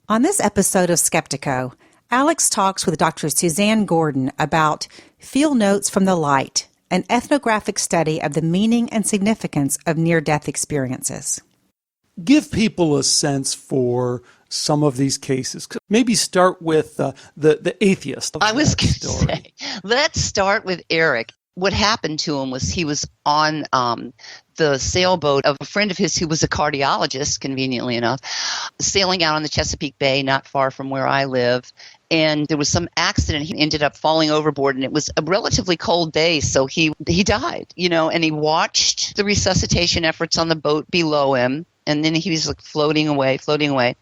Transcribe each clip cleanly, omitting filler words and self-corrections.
On this episode of Skeptiko, Alex talks with Dr. Suzanne Gordon about Field Notes from the Light, an ethnographic study of the meaning and significance of near-death experiences. Give people a sense for some of these cases. Maybe start with the atheist. I was going to say, let's start with Eric. What happened to him was he was on the sailboat of a friend of his who was a cardiologist, conveniently enough, sailing out on the Chesapeake Bay, not far from where I live. And there was some accident. He ended up falling overboard, and it was a relatively cold day, so he died, and he watched the resuscitation efforts on the boat below him. And then he was like floating away.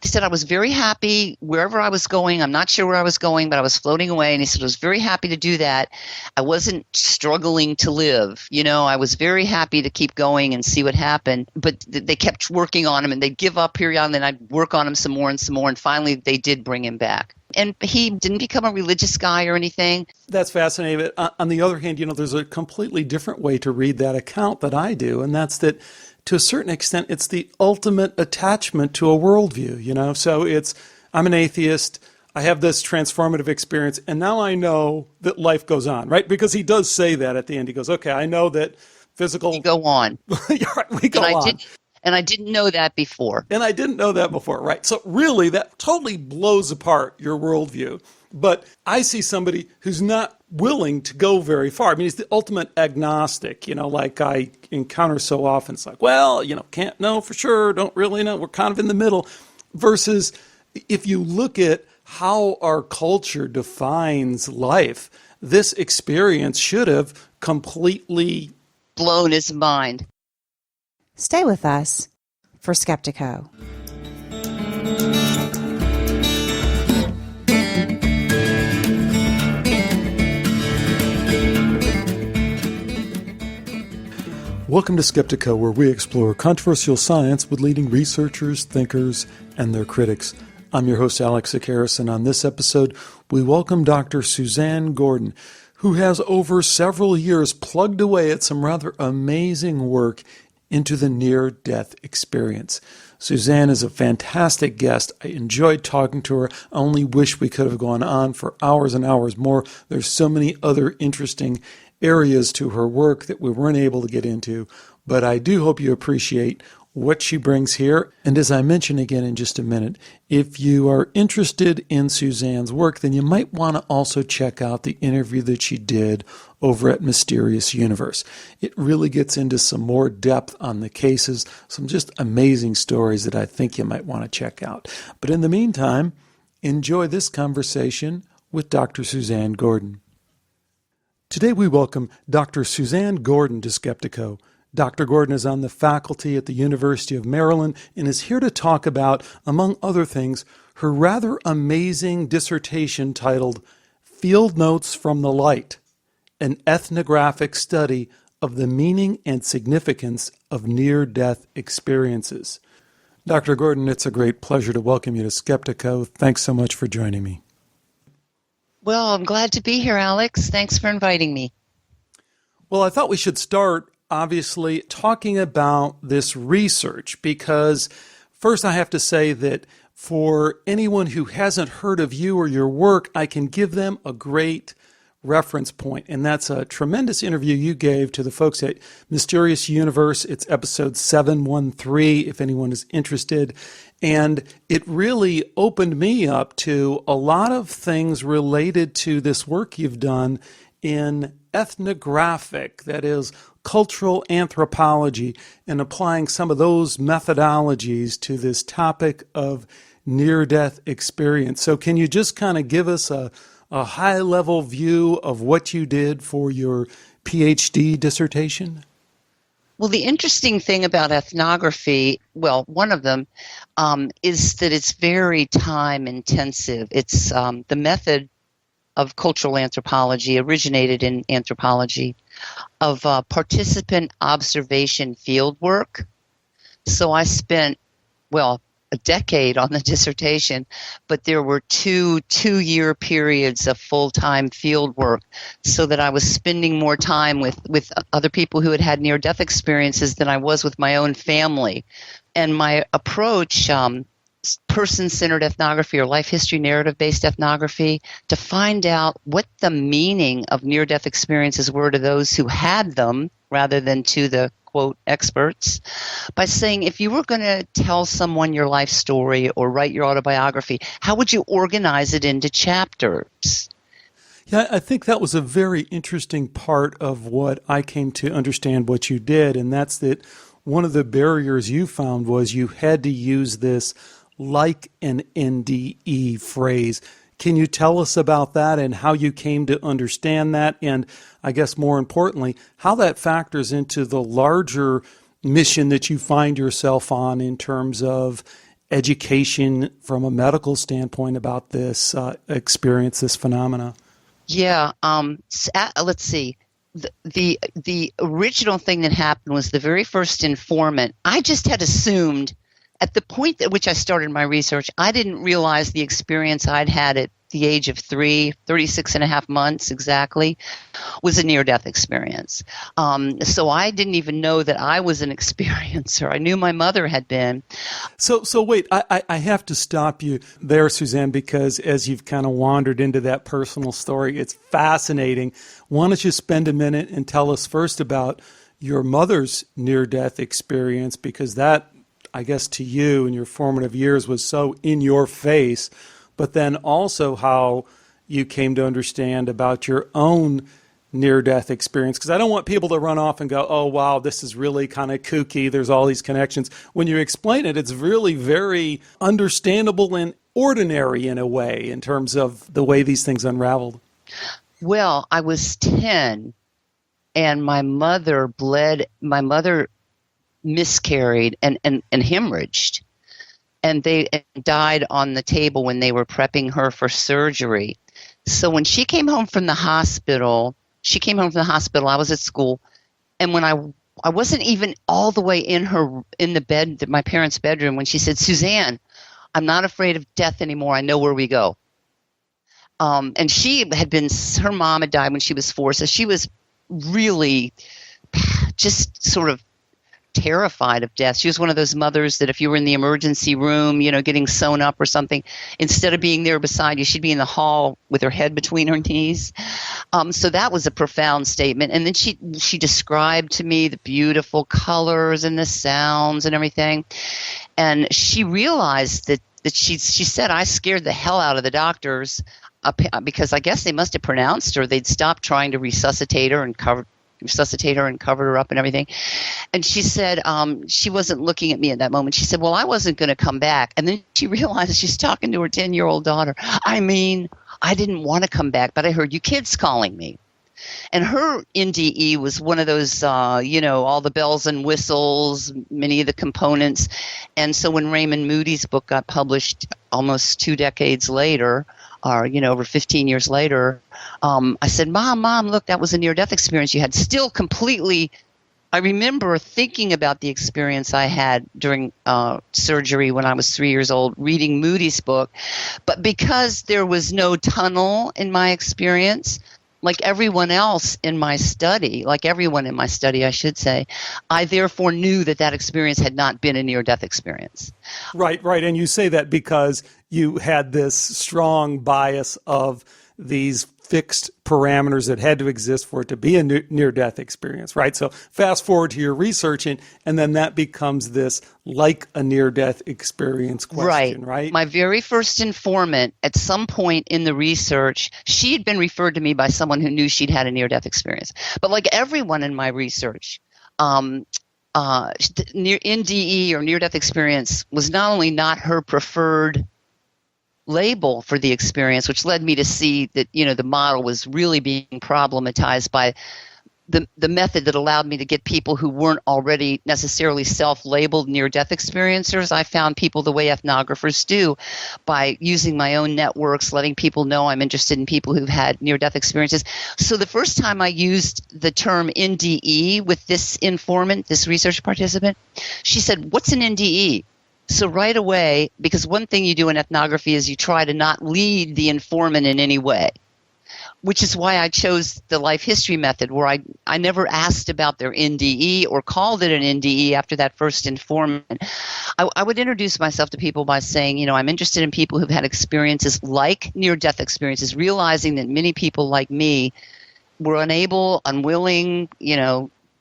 He said, I was very happy wherever I was going. I'm not sure where I was going, but I was floating away. And he said, I was very happy to do that. I wasn't struggling to live. I was very happy to keep going and see what happened. But they kept working on him, and they'd give up periodically, and then I'd work on him some more. And finally, they did bring him back. And he didn't become a religious guy or anything. That's fascinating. But on the other hand, there's a completely different way to read that account that I do. And that's that, to a certain extent, it's the ultimate attachment to a worldview, So I'm an atheist, I have this transformative experience, and now I know that life goes on, right? Because he does say that at the end. He goes, okay, I know that physical... We go on. We go on. And I didn't know that before. Right. So really, that totally blows apart your worldview. But I see somebody who's not willing to go very far. I mean, he's the ultimate agnostic, like I encounter so often. It's like, well, can't know for sure, don't really know. We're kind of in the middle. Versus if you look at how our culture defines life, this experience should have completely blown his mind. Stay with us for Skeptiko. Welcome to Skeptiko, where we explore controversial science with leading researchers, thinkers, and their critics. I'm your host, Alex Tsakiris, and on this episode, we welcome Dr. Suzanne Gordon, who has over several years plugged away at some rather amazing work into the near-death experience. Suzanne is a fantastic guest. I enjoyed talking to her. I only wish we could have gone on for hours and hours more. There's so many other interesting areas to her work that we weren't able to get into, but I do hope you appreciate what she brings here. And as I mention again in just a minute, if you are interested in Suzanne's work, then you might want to also check out the interview that she did over at Mysterious Universe. It really gets into some more depth on the cases, some just amazing stories that I think you might want to check out. But in the meantime, enjoy this conversation with Dr. Suzanne Gordon. Today we welcome Dr. Suzanne Gordon to Skeptiko. Dr. Gordon is on the faculty at the University of Maryland and is here to talk about, among other things, her rather amazing dissertation titled Field Notes from the Light, an ethnographic study of the meaning and significance of near-death experiences. Dr. Gordon, it's a great pleasure to welcome you to Skeptiko. Thanks so much for joining me. Well, I'm glad to be here, Alex. Thanks for inviting me. Well, I thought we should start, obviously, talking about this research, because first I have to say that for anyone who hasn't heard of you or your work, I can give them a great reference point, and that's a tremendous interview you gave to the folks at Mysterious Universe. It's episode 713, if anyone is interested. And it really opened me up to a lot of things related to this work you've done in ethnographic, that is, cultural anthropology, and applying some of those methodologies to this topic of near-death experience. So can you just kind of give us a high-level view of what you did for your PhD dissertation? Well, the interesting thing about ethnography, well, one of them, is that it's very time-intensive. It's the method of cultural anthropology originated in anthropology of participant observation field work. So I spent, a decade on the dissertation, but there were two-year periods of full-time field work, so that I was spending more time with other people who had near-death experiences than I was with my own family. And my approach person-centered ethnography or life history narrative-based ethnography to find out what the meaning of near-death experiences were to those who had them rather than to the, quote, experts, by saying, if you were going to tell someone your life story or write your autobiography, how would you organize it into chapters? Yeah, I think that was a very interesting part of what I came to understand what you did, and that's that one of the barriers you found was you had to use this like an NDE phrase. Can you tell us about that and how you came to understand that? And I guess more importantly, how that factors into the larger mission that you find yourself on in terms of education from a medical standpoint about this experience, this phenomena. Yeah. Let's see. The original thing that happened was the very first informant. I just had assumed at the point at which I started my research, I didn't realize the experience I'd had at the age of 36 and a half months exactly, was a near-death experience. So I didn't even know that I was an experiencer. I knew my mother had been. So wait, I have to stop you there, Suzanne, because as you've kind of wandered into that personal story, it's fascinating. Why don't you spend a minute and tell us first about your mother's near-death experience, because that, I guess, to you in your formative years was so in your face, but then also how you came to understand about your own near-death experience. Because I don't want people to run off and go, oh, wow, this is really kind of kooky. There's all these connections. When you explain it, it's really very understandable and ordinary in a way in terms of the way these things unraveled. Well, I was 10 and my mother miscarried and hemorrhaged. And they died on the table when they were prepping her for surgery. So when she came home from the hospital, I was at school. And when I wasn't even all the way in the bed, my parents' bedroom, when she said, Suzanne, I'm not afraid of death anymore. I know where we go. And her mom had died when she was 4. So she was really just sort of terrified of death. She was one of those mothers that if you were in the emergency room, getting sewn up or something, instead of being there beside you, she'd be in the hall with her head between her knees. So that was a profound statement. And then she described to me the beautiful colors and the sounds and everything. And she realized that she said, I scared the hell out of the doctors because I guess they must have pronounced her. They'd stopped trying to resuscitate her and covered her up and everything. And she said she wasn't looking at me at that moment. She said, well, I wasn't going to come back. And then she realized she's talking to her 10-year-old daughter. I mean, I didn't want to come back, but I heard you kids calling me. And her NDE was one of those, all the bells and whistles, many of the components. And so when Raymond Moody's book got published almost 2 decades later, or, over 15 years later, I said, Mom, look, that was a near-death experience you had. Still completely, I remember thinking about the experience I had during surgery when I was 3 years old, reading Moody's book. But because there was no tunnel in my experience, like everyone in my study, I should say, I therefore knew that experience had not been a near-death experience. Right. And you say that because you had this strong bias of these fixed parameters that had to exist for it to be a near-death experience, right? So fast forward to your research, and then that becomes this like a near-death experience question, right? My very first informant, at some point in the research, she had been referred to me by someone who knew she'd had a near-death experience. But like everyone in my research, near NDE or near-death experience was not only not her preferred label for the experience, which led me to see that the model was really being problematized by the method that allowed me to get people who weren't already necessarily self-labeled near-death experiencers. I found people the way ethnographers do, by using my own networks, letting people know I'm interested in people who've had near-death experiences. So the first time I used the term NDE with this informant, this research participant, she said, "What's an NDE?" So right away, because one thing you do in ethnography is you try to not lead the informant in any way. which is why I chose the life history method, where I never asked about their NDE or called it an NDE after that first informant. I would introduce myself to people by saying, I'm interested in people who've had experiences like near-death experiences, realizing that many people like me were unable, unwilling,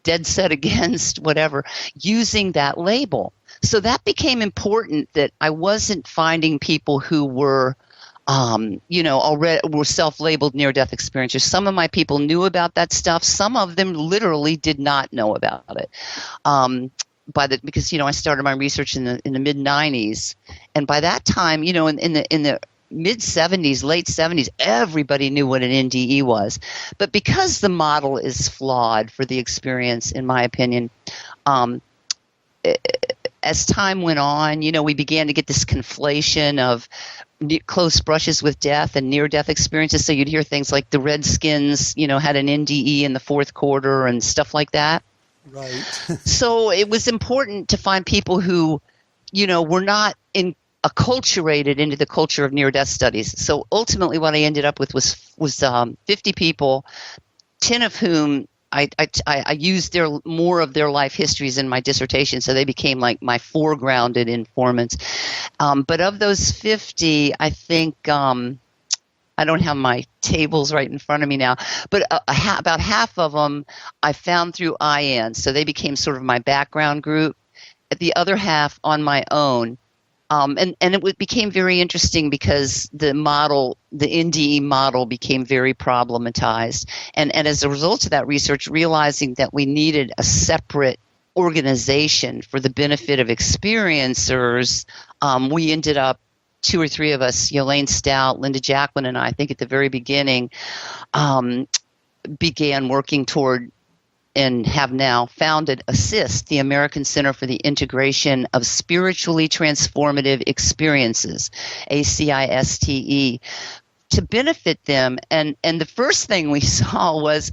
dead set against, whatever, using that label. So that became important, that I wasn't finding people who were, already were self-labeled near-death experiencers. Some of my people knew about that stuff. Some of them literally did not know about it. Because I started my research in the mid '90s, and by that time, in the mid '70s, late '70s, everybody knew what an NDE was. But because the model is flawed for the experience, in my opinion, as time went on, we began to get this conflation of close brushes with death and near-death experiences. So you'd hear things like the Redskins, had an NDE in the fourth quarter and stuff like that. Right. So it was important to find people who, were not acculturated into the culture of near-death studies. So ultimately what I ended up with was 50 people, 10 of whom I used more of their life histories in my dissertation, so they became like my foregrounded informants. But of those 50, I think I don't have my tables right in front of me now, but about half of them I found through IN, so they became sort of my background group. The other half on my own. And it became very interesting because the NDE model became very problematized. And as a result of that research, realizing that we needed a separate organization for the benefit of experiencers, we ended up, two or three of us, Yolaine Stout, Linda Jacqueline, and I think at the very beginning, began working toward and have now founded ASSIST, the American Center for the Integration of Spiritually Transformative Experiences, ACISTE, to benefit them. And the first thing we saw was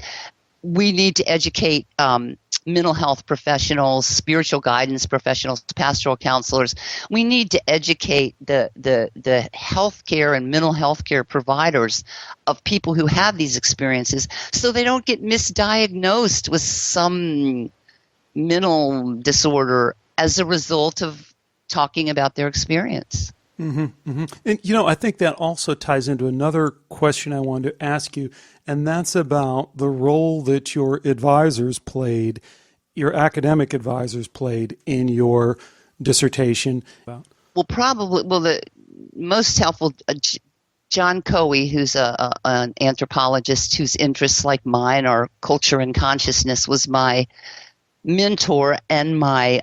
we need to educate mental health professionals, spiritual guidance professionals, pastoral counselors. We need to educate the healthcare and mental health care providers of people who have these experiences so they don't get misdiagnosed with some mental disorder as a result of talking about their experience. Mm-hmm, mm-hmm. And, I think that also ties into another question I wanted to ask you, and that's about the role that your advisors played, your academic advisors played in your dissertation. Well, the most helpful, John Coe, who's an anthropologist whose interests like mine are culture and consciousness, was my mentor and my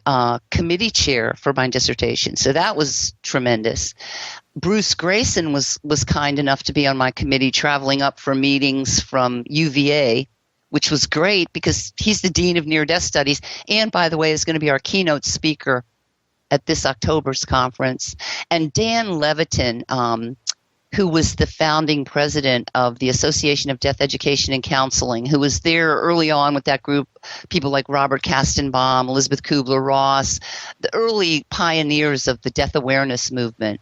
committee chair for my dissertation. So that was tremendous. Bruce Grayson was kind enough to be on my committee, traveling up for meetings from UVA, which was great because he's the Dean of Near-Death Studies and, by the way, is going to be our keynote speaker at this October's conference. And Dan Levitin, who was the founding president of the Association of Death Education and Counseling, who was there early on with that group, people like Robert Kastenbaum, Elizabeth Kubler-Ross, the early pioneers of the death awareness movement.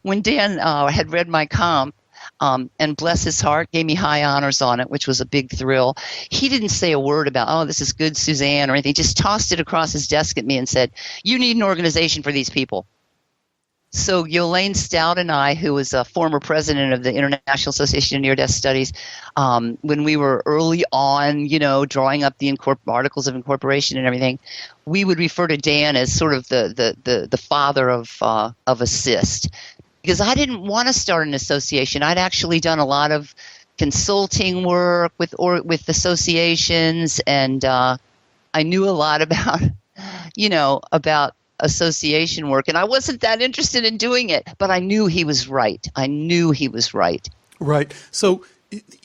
When Dan had read my comp, and bless his heart, gave me high honors on it, which was a big thrill, he didn't say a word about, oh, this is good, Suzanne, or anything. He just tossed it across his desk at me and said, you need an organization for these people. So Yolaine Stout and I, who was a former president of the International Association of Near-Death Studies, when we were early on, drawing up the articles of incorporation and everything, we would refer to Dan as sort of the father of ASSIST, because I didn't want to start an association. I'd actually done a lot of consulting work with associations, and I knew a lot about association work, and I wasn't that interested in doing it, but I knew he was right. Right. So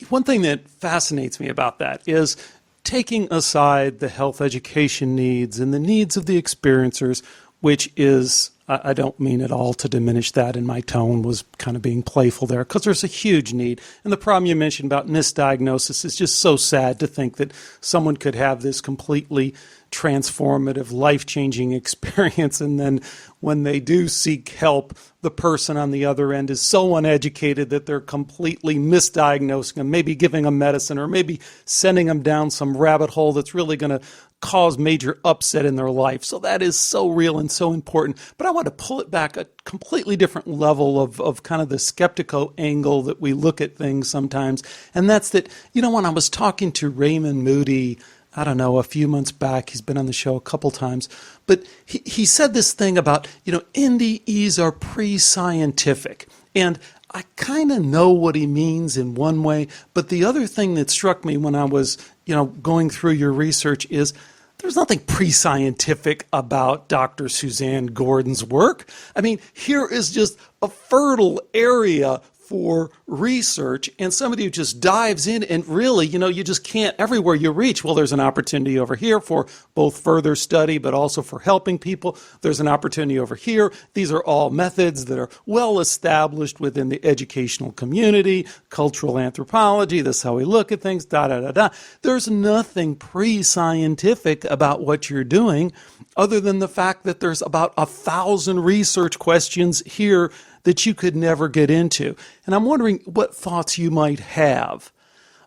one thing that fascinates me about that is taking aside the health education needs and the needs of the experiencers, which is, I don't mean at all to diminish that, and my tone was kind of being playful there, because there's a huge need. And the problem you mentioned about misdiagnosis is just so sad to think that someone could have this completely transformative, life-changing experience. And then when they do seek help, the person on the other end is so uneducated that they're completely misdiagnosing them, maybe giving them medicine or maybe sending them down some rabbit hole that's really going to cause major upset in their life. So that is so real and so important. But I want to pull it back a completely different level of kind of the Skeptiko angle that we look at things sometimes. And that's that, when I was talking to Raymond Moody, I don't know, a few months back, he's been on the show a couple times, but he said this thing about, NDEs are pre-scientific. And I kind of know what he means in one way, but the other thing that struck me when I was, going through your research is there's nothing pre-scientific about Dr. Suzanne Gordon's work. I mean, here is just a fertile area for research, and somebody who just dives in and really, you just can't, everywhere you reach, well, there's an opportunity over here for both further study, but also for helping people. There's an opportunity over here. These are all methods that are well established within the educational community, cultural anthropology, this is how we look at things, da-da-da-da. There's nothing pre-scientific about what you're doing other than the fact that there's about 1,000 research questions here that you could never get into. And I'm wondering what thoughts you might have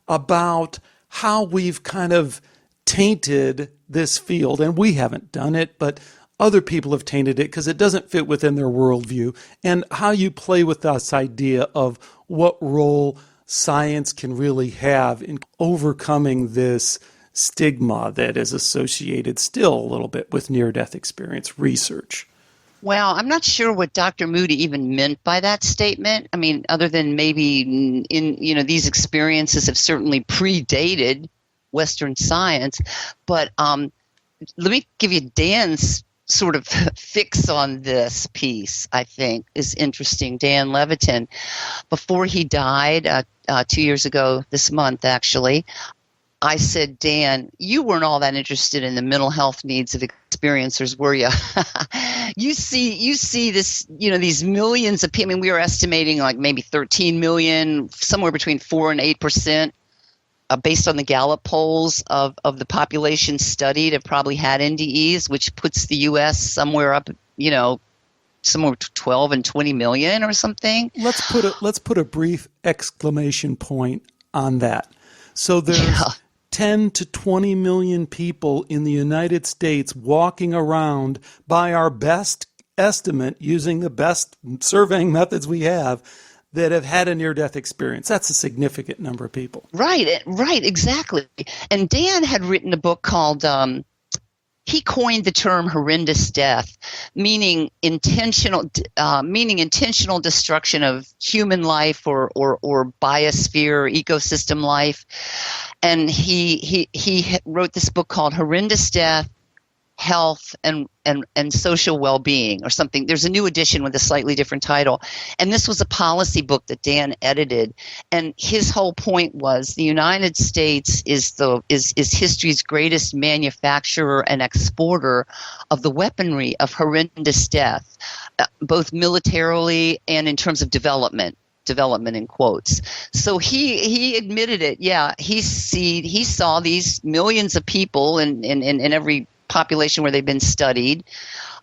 about how we've kind of tainted this field. And we haven't done it, but other people have tainted it because it doesn't fit within their worldview. And how you play with this idea of what role science can really have in overcoming this stigma that is associated still a little bit with near-death experience research. Well, I'm not sure what Dr. Moody even meant by that statement. I mean, other than maybe these experiences have certainly predated Western science. But let me give you Dan's sort of fix on this piece, I think, is interesting. Dan Levitin, before he died 2 years ago this month, actually, I said, Dan, you weren't all that interested in the mental health needs of experiencers, were you? You see this, these millions of people. I mean, we were estimating like maybe 13 million, somewhere between 4 and 8%, based on the Gallup polls of the population studied have probably had NDEs, which puts the U.S. somewhere up, somewhere between 12 and 20 million or something. Let's put a brief exclamation point on that. So there's 10 to 20 million people in the United States walking around by our best estimate, using the best surveying methods we have, that have had a near-death experience. That's a significant number of people. Right, exactly. And Dan had written a book called, he coined the term horrendous death, meaning intentional destruction of human life or biosphere, ecosystem life. And he wrote this book called Horrendous Death, Health, and Social Well-Being or something. There's a new edition with a slightly different title. And this was a policy book that Dan edited. And his whole point was the United States is history's greatest manufacturer and exporter of the weaponry of horrendous death, both militarily and in terms of development in quotes. So he admitted it. Yeah, he saw these millions of people in every population where they've been studied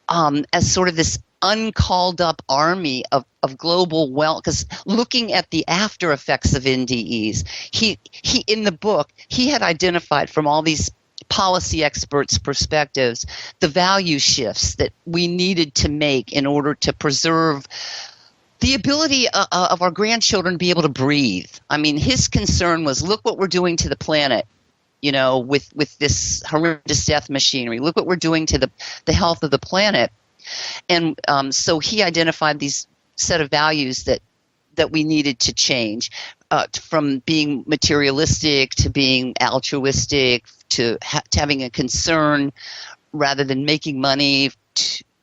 as sort of this uncalled up army of global wealth. Because looking at the after effects of NDEs, he in the book he had identified from all these policy experts' perspectives the value shifts that we needed to make in order to preserve the ability of our grandchildren to be able to breathe. I mean, his concern was, look what we're doing to the planet, with this horrendous death machinery. Look what we're doing to the health of the planet. And so he identified these set of values that we needed to change, from being materialistic to being altruistic to having a concern rather than making money,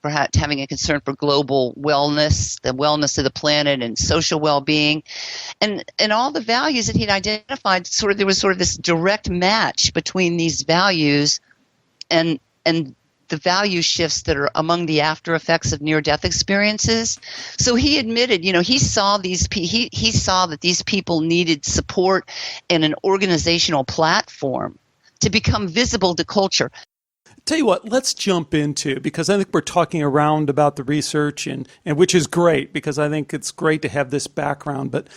perhaps having a concern for global wellness, the wellness of the planet, and social well-being, and all the values that he'd identified. There was this direct match between these values and the value shifts that are among the after effects of near-death experiences. So he admitted, he saw he saw that these people needed support and an organizational platform to become visible to culture. Tell you what, let's jump into, because I think we're talking around about the research, and which is great, because I think it's great to have this background, but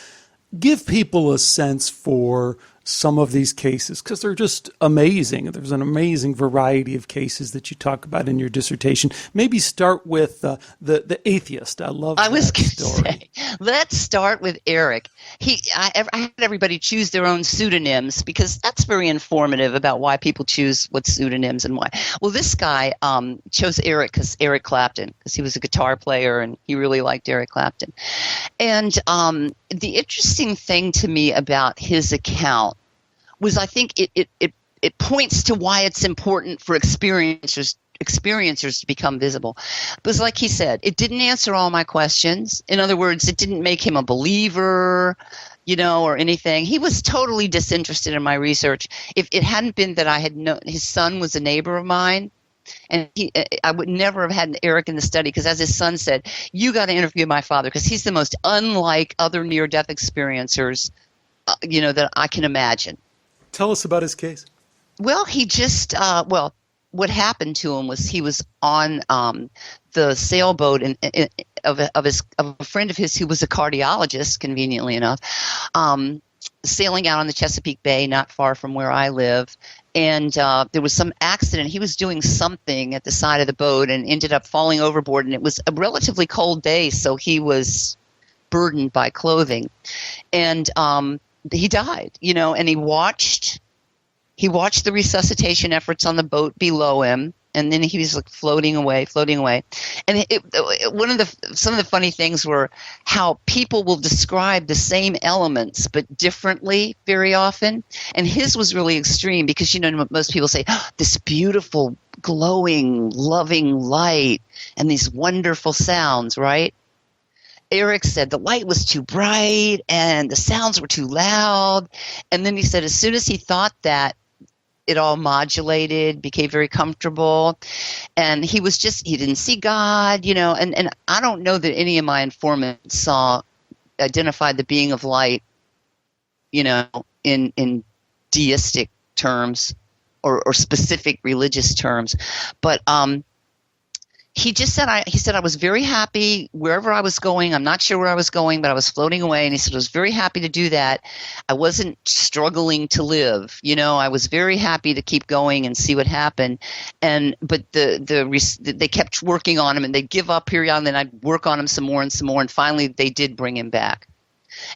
give people a sense for some of these cases, because they're just amazing. There's an amazing variety of cases that you talk about in your dissertation. Maybe start with the atheist. I love that story. Let's start with Eric. I had everybody choose their own pseudonyms because that's very informative about why people choose what pseudonyms and why. Well, this guy chose Eric because Eric Clapton, because he was a guitar player and he really liked Eric Clapton. And the interesting thing to me about his account was, I think it points to why it's important for experiencers to become visible. Because like he said, it didn't answer all my questions. In other words, it didn't make him a believer, or anything. He was totally disinterested in my research. If it hadn't been that I had known his son was a neighbor of mine, and I would never have had Eric in the study, because as his son said, you got to interview my father because he's the most unlike other near-death experiencers, that I can imagine. Tell us about his case. Well, he just what happened to him was he was on the sailboat of a friend of his who was a cardiologist, conveniently enough, sailing out on the Chesapeake Bay, not far from where I live. And there was some accident. He was doing something at the side of the boat and ended up falling overboard. And it was a relatively cold day, so he was burdened by clothing. And he died, and he watched the resuscitation efforts on the boat below him, and then he was like floating away. And some of the funny things were how people will describe the same elements but differently very often. And his was really extreme because most people say, oh, this beautiful, glowing, loving light and these wonderful sounds, right? Eric said the light was too bright and the sounds were too loud. And then he said as soon as he thought that, it all modulated, became very comfortable. And he didn't see God, and I don't know that any of my informants identified the being of light, in deistic terms or specific religious terms. But he said I was very happy wherever I was going. I'm not sure where I was going, but I was floating away. And he said I was very happy to do that. I wasn't struggling to live. I was very happy to keep going and see what happened. But they kept working on him, and they'd give up periodically, and then I'd work on him some more. And finally they did bring him back.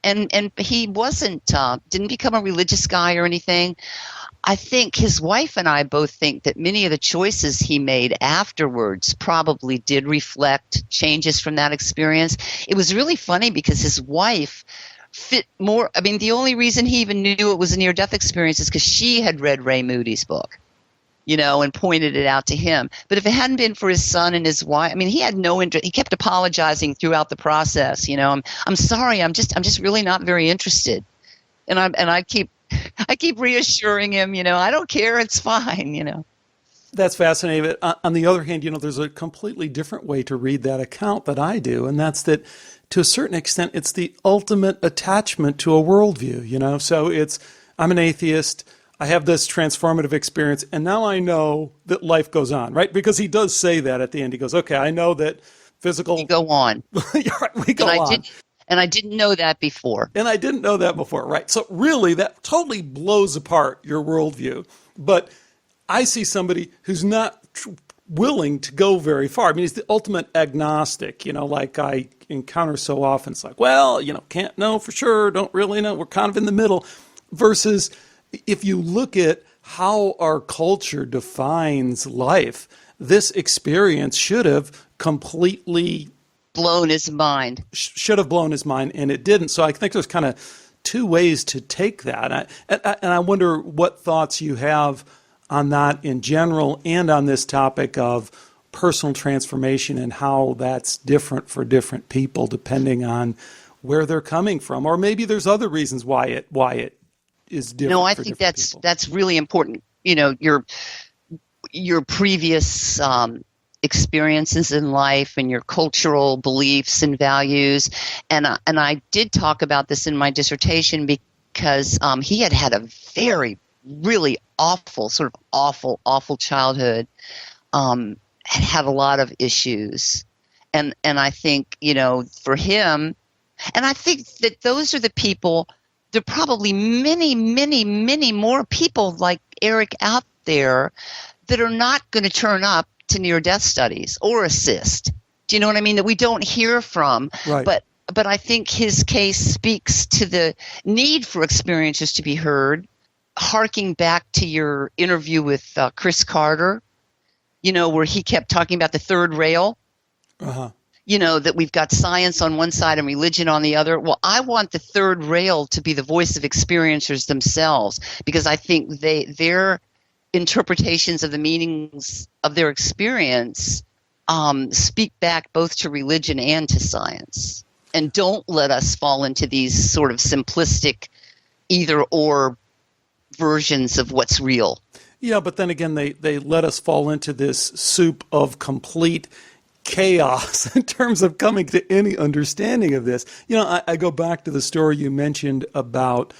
And he didn't become a religious guy or anything. I think his wife and I both think that many of the choices he made afterwards probably did reflect changes from that experience. It was really funny because his wife fit more. I mean, the only reason he even knew it was a near-death experience is because she had read Ray Moody's book, and pointed it out to him. But if it hadn't been for his son and his wife, I mean, he had no interest. He kept apologizing throughout the process. I'm sorry. I'm just really not very interested. And I keep reassuring him, I don't care. It's fine, That's fascinating. On the other hand, there's a completely different way to read that account that I do. And that's that to a certain extent, it's the ultimate attachment to a worldview, So I'm an atheist. I have this transformative experience. And now I know that life goes on, right? Because he does say that at the end. He goes, okay, I know that physical. We go on. We go on. And I didn't know that before. Right? So really, that totally blows apart your worldview. But I see somebody who's not willing to go very far. I mean, he's the ultimate agnostic, like I encounter so often. It's like, well, can't know for sure, don't really know. We're kind of in the middle. Versus if you look at how our culture defines life, this experience should have completely blown his mind. Should have blown his mind, and it didn't. So I think there's kind of two ways to take that. And I wonder what thoughts you have on that in general and on this topic of personal transformation and how that's different for different people depending on where they're coming from. Or maybe there's other reasons why it is different. No, I think that's really important. Your previous experiences in life and your cultural beliefs and values. And I did talk about this in my dissertation because he had a very really awful, sort of awful childhood, had a lot of issues. And I think, for him, and I think that those are the people, there are probably many, many, many more people like Eric out there that are not going to turn up to near-death studies or assist. Do you know what I mean? That we don't hear from. Right. But I think his case speaks to the need for experiences to be heard, harking back to your interview with Chris Carter, where he kept talking about the third rail. Uh-huh. That we've got science on one side and religion on the other. Well, I want the third rail to be the voice of experiencers themselves, because I think their interpretations of the meanings of their experience speak back both to religion and to science. And don't let us fall into these sort of simplistic either or versions of what's real. Yeah, but then again, they let us fall into this soup of complete chaos in terms of coming to any understanding of this. I go back to the story you mentioned about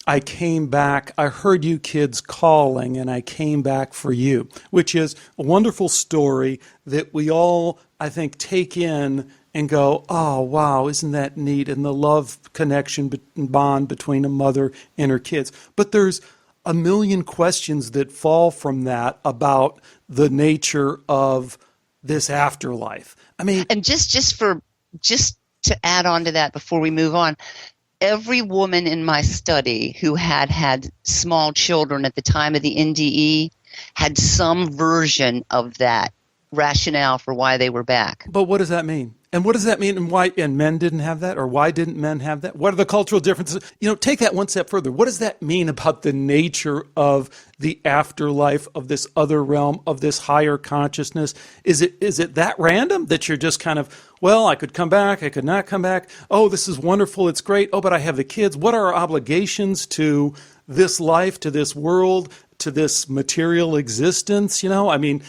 I came back, I heard you kids calling, and I came back for you, which is a wonderful story that we all, I think, take in and go, oh, wow, isn't that neat? And the love connection and bond between a mother and her kids. But there's a million questions that fall from that about the nature of this afterlife. I mean, and just to add on to that before we move on, every woman in my study who had small children at the time of the NDE had some version of that rationale for why they were back. But what does that mean? And what does that mean? And why? And men didn't have that, or why didn't men have that? What are the cultural differences? Take that one step further. What does that mean about the nature of the afterlife, of this other realm, of this higher consciousness? Is it that random that you're just kind of, well, I could come back, I could not come back. Oh, this is wonderful, it's great. Oh, but I have the kids. What are our obligations to this life, to this world, to this material existence? I mean,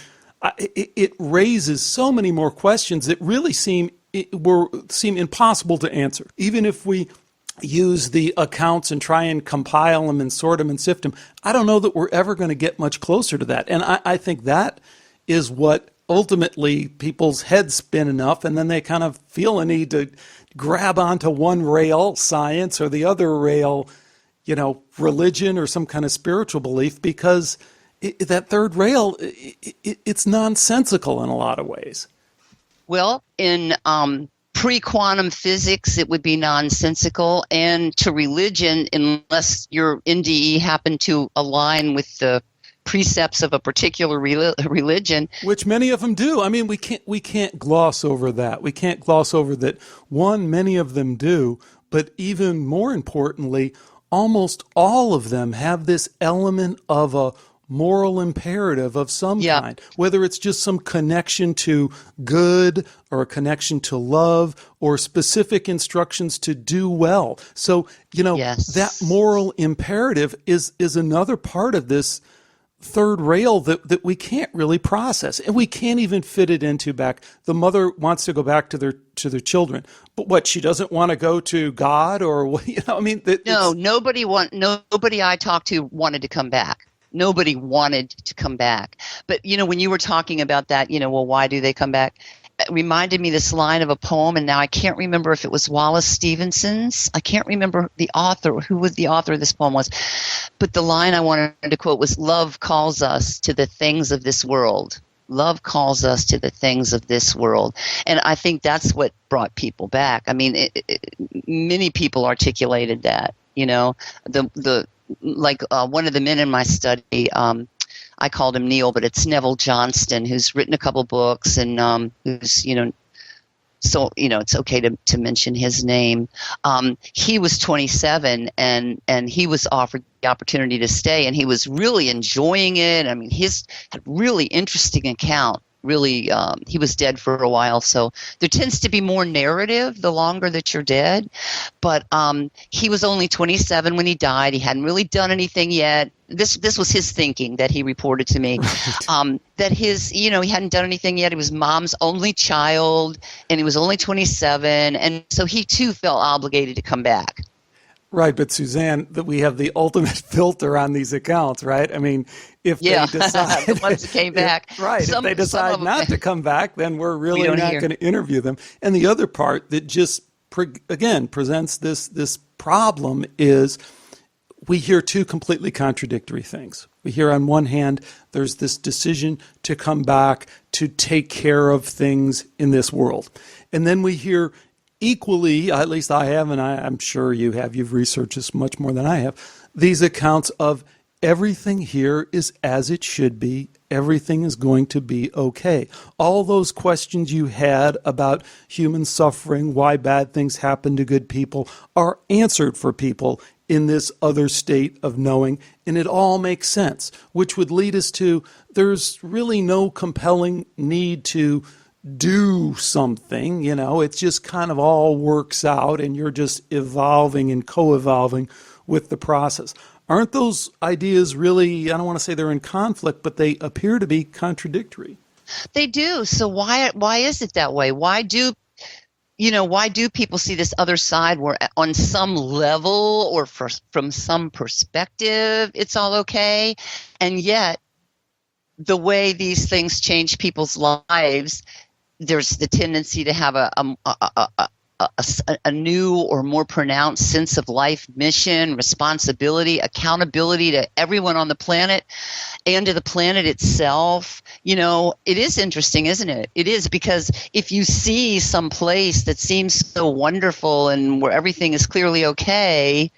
it raises so many more questions that really seem impossible to answer. Even if we use the accounts and try and compile them and sort them and sift them, I don't know that we're ever going to get much closer to that. And I think that is what ultimately people's heads spin enough, and then they kind of feel a need to grab onto one rail, science, or the other rail, religion or some kind of spiritual belief, because that third rail, it's nonsensical in a lot of ways. Well, in pre-quantum physics, it would be nonsensical, and to religion, unless your NDE happened to align with the precepts of a particular religion, which many of them do. I mean, we can't gloss over that. We can't gloss over that. One, many of them do, but even more importantly, almost all of them have this element of a moral imperative of some kind, whether it's just some connection to good or a connection to love or specific instructions to do well. So, that moral imperative is another part of this third rail that we can't really process, and we can't even fit it into back. The mother wants to go back to their children, but what, she doesn't want to go to God, or I mean, nobody I talked to wanted to come back. Nobody wanted to come back. But, when you were talking about that, well, why do they come back? It reminded me this line of a poem, and now I can't remember if it was Wallace Stevenson's. I can't remember the author, who was the author of this poem was. But the line I wanted to quote was, "Love calls us to the things of this world. Love calls us to the things of this world." And I think that's what brought people back. I mean, many people articulated that, one of the men in my study, I called him Neil, but it's Neville Johnston, who's written a couple books, and who's, so, it's okay to mention his name. He was 27, and he was offered the opportunity to stay, and he was really enjoying it. I mean, he's had a really interesting account. Really, he was dead for a while, so there tends to be more narrative the longer that you're dead. But he was only 27 when he died. He hadn't really done anything yet. This was his thinking that he reported to me. That he hadn't done anything yet. He was mom's only child, and he was only 27, and so he too felt obligated to come back. Right, but Suzanne, that we have the ultimate filter on these accounts, right? I mean, if Yeah, they decide, the ones that came back. if they decide not to come back, then we're really don't not hear. going to interview them. And the other part that just again presents this problem is we hear two completely contradictory things. We hear on one hand, there's this decision to come back to take care of things in this world. And then we hear equally, at least I have, and I'm sure you have, you've researched this much more than I have, these accounts of everything here is as it should be. Everything is going to be okay. All those questions you had about human suffering, why bad things happen to good people, are answered for people in this other state of knowing, and it all makes sense, which would lead us to there's really no compelling need to do something, it just kind of all works out and you're just evolving and co-evolving with the process. Aren't those ideas really, I don't want to say they're in conflict, but they appear to be contradictory? They do. So why is it that way? Why do people see this other side where on some level or from some perspective it's all okay, and yet the way these things change people's lives, there's the tendency to have a new or more pronounced sense of life mission, responsibility, accountability to everyone on the planet and to the planet itself. It is interesting, isn't it? It is, because if you see some place that seems so wonderful and where everything is clearly okay,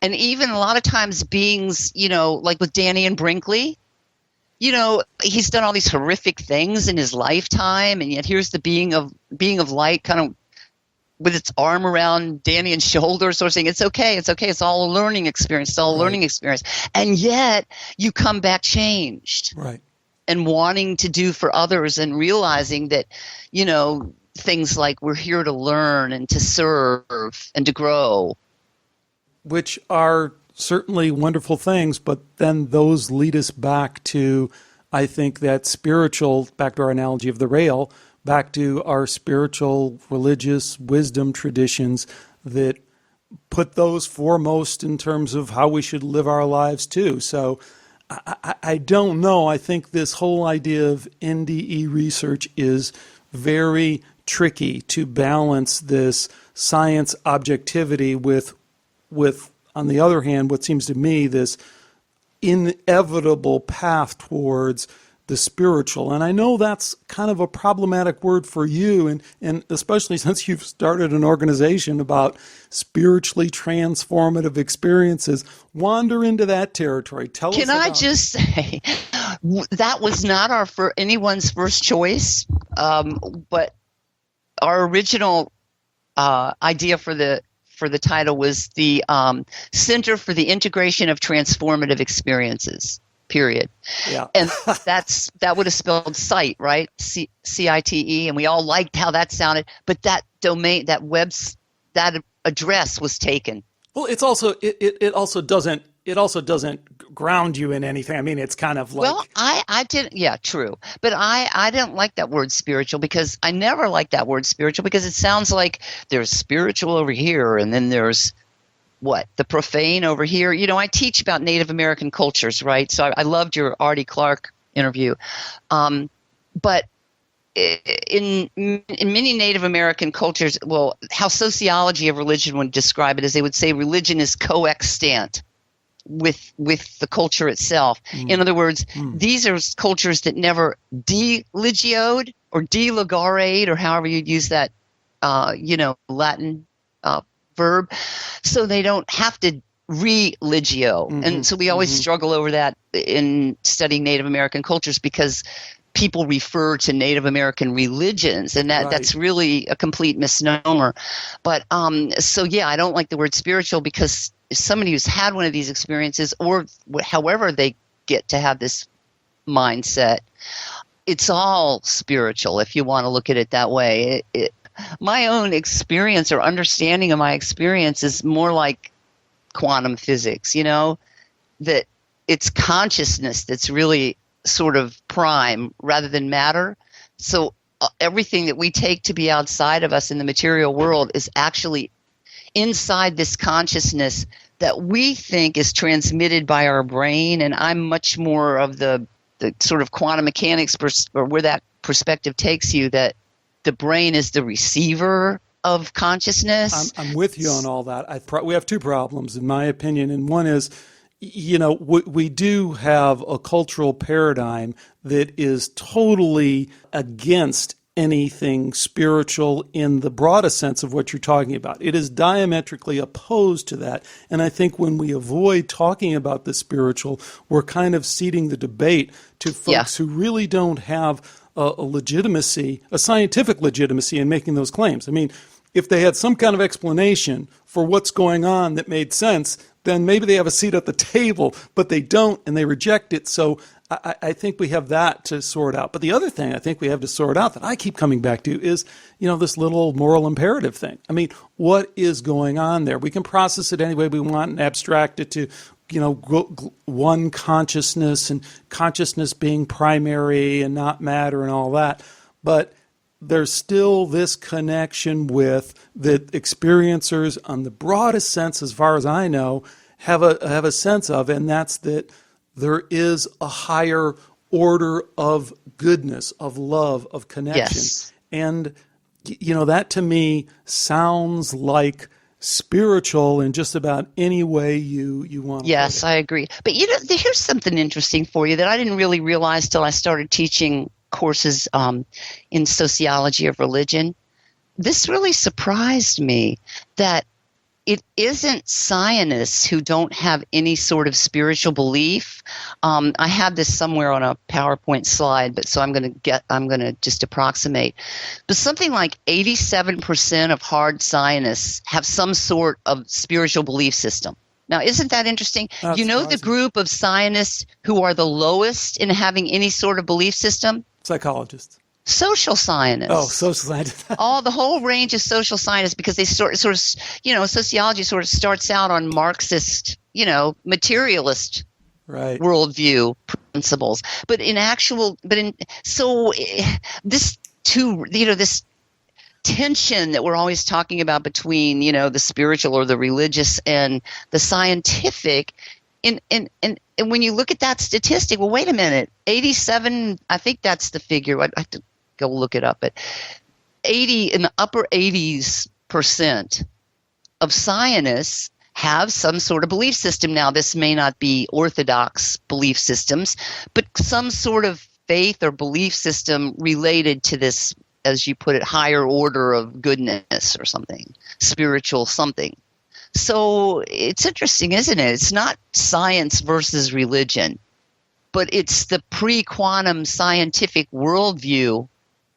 and even a lot of times beings, like with Danny and Brinkley, he's done all these horrific things in his lifetime, and yet here's the being of light kind of with its arm around Danny's shoulder, sort of saying, it's okay, it's all a learning experience, And yet you come back changed. Right. And wanting to do for others and realizing that, things like we're here to learn and to serve and to grow. Which are certainly wonderful things, but then those lead us back to, I think, that spiritual, back to our analogy of the rail, back to our spiritual, religious wisdom traditions that put those foremost in terms of how we should live our lives too. So I don't know. I think this whole idea of NDE research is very tricky to balance this science objectivity with on the other hand, what seems to me this inevitable path towards the spiritual. And I know that's kind of a problematic word for you, and especially since you've started an organization about spiritually transformative experiences. Wander into that territory. Tell us about. Can I just say, that was not anyone's first choice, but our original idea for the title was the Center for the Integration of Transformative Experiences, period. Yeah. And that would have spelled site, right? CITE, and we all liked how that sounded, but that domain, that address was taken. Well, it also doesn't ground you in anything. I mean, it's kind of like. Well, I didn't. Yeah, true. But I didn't like that word spiritual, because I never liked that word spiritual, because it sounds like there's spiritual over here and then there's the profane over here. I teach about Native American cultures, right? So I loved your Artie Clark interview. But in many Native American cultures, how sociology of religion would describe it is they would say religion is coextant with the culture itself. In other words, these are cultures that never deligioed or deligare, or however you'd use that, Latin verb. So they don't have to religio. And so we always struggle over that in studying Native American cultures, because people refer to Native American religions, and that's really a complete misnomer. But I don't like the word spiritual, because somebody who's had one of these experiences, or however they get to have this mindset, it's all spiritual if you want to look at it that way. My own experience or understanding of my experience is more like quantum physics, that it's consciousness that's really sort of prime rather than matter. So everything that we take to be outside of us in the material world is actually inside this consciousness that we think is transmitted by our brain. And I'm much more of the sort of quantum mechanics or where that perspective takes you, that the brain is the receiver of consciousness. I'm with you on all that. We have two problems, in my opinion. And one is, we do have a cultural paradigm that is totally against anything spiritual in the broadest sense of what you're talking about. It is diametrically opposed to that. And I think when we avoid talking about the spiritual, we're kind of ceding the debate to folks who really don't have a legitimacy, a scientific legitimacy in making those claims. I mean, if they had some kind of explanation for what's going on that made sense, then maybe they have a seat at the table, but they don't, and they reject it. So I think we have that to sort out. But the other thing I think we have to sort out that I keep coming back to is, this little moral imperative thing. I mean, what is going on there? We can process it any way we want and abstract it to, one consciousness and consciousness being primary and not matter and all that. But there's still this connection with that experiencers on the broadest sense, as far as I know, have a sense of, and that's that there is a higher order of goodness, of love, of connection. Yes. And, that to me sounds like spiritual in just about any way you want to. Yes, I agree. But, here's something interesting for you that I didn't really realize till I started teaching courses in sociology of religion. This really surprised me that it isn't Zionists who don't have any sort of spiritual belief. I have this somewhere on a PowerPoint slide, but so I'm going to just approximate. But something like 87% of hard Zionists have some sort of spiritual belief system. Now, isn't that interesting? That's the group of Zionists who are the lowest in having any sort of belief system? Psychologists. Social scientists. Oh, social scientists. The whole range of social scientists, because they sort of, sociology sort of starts out on Marxist, materialist worldview principles. This tension that we're always talking about between, the spiritual or the religious and the scientific. And when you look at that statistic, well, wait a minute, 87, I think that's the figure. I have to go look it up, but 80 in the upper 80% of Zionists have some sort of belief system. Now, this may not be orthodox belief systems, but some sort of faith or belief system related to this, as you put it, higher order of goodness or something, spiritual something. So it's interesting, isn't it? It's not science versus religion, but it's the pre-quantum scientific worldview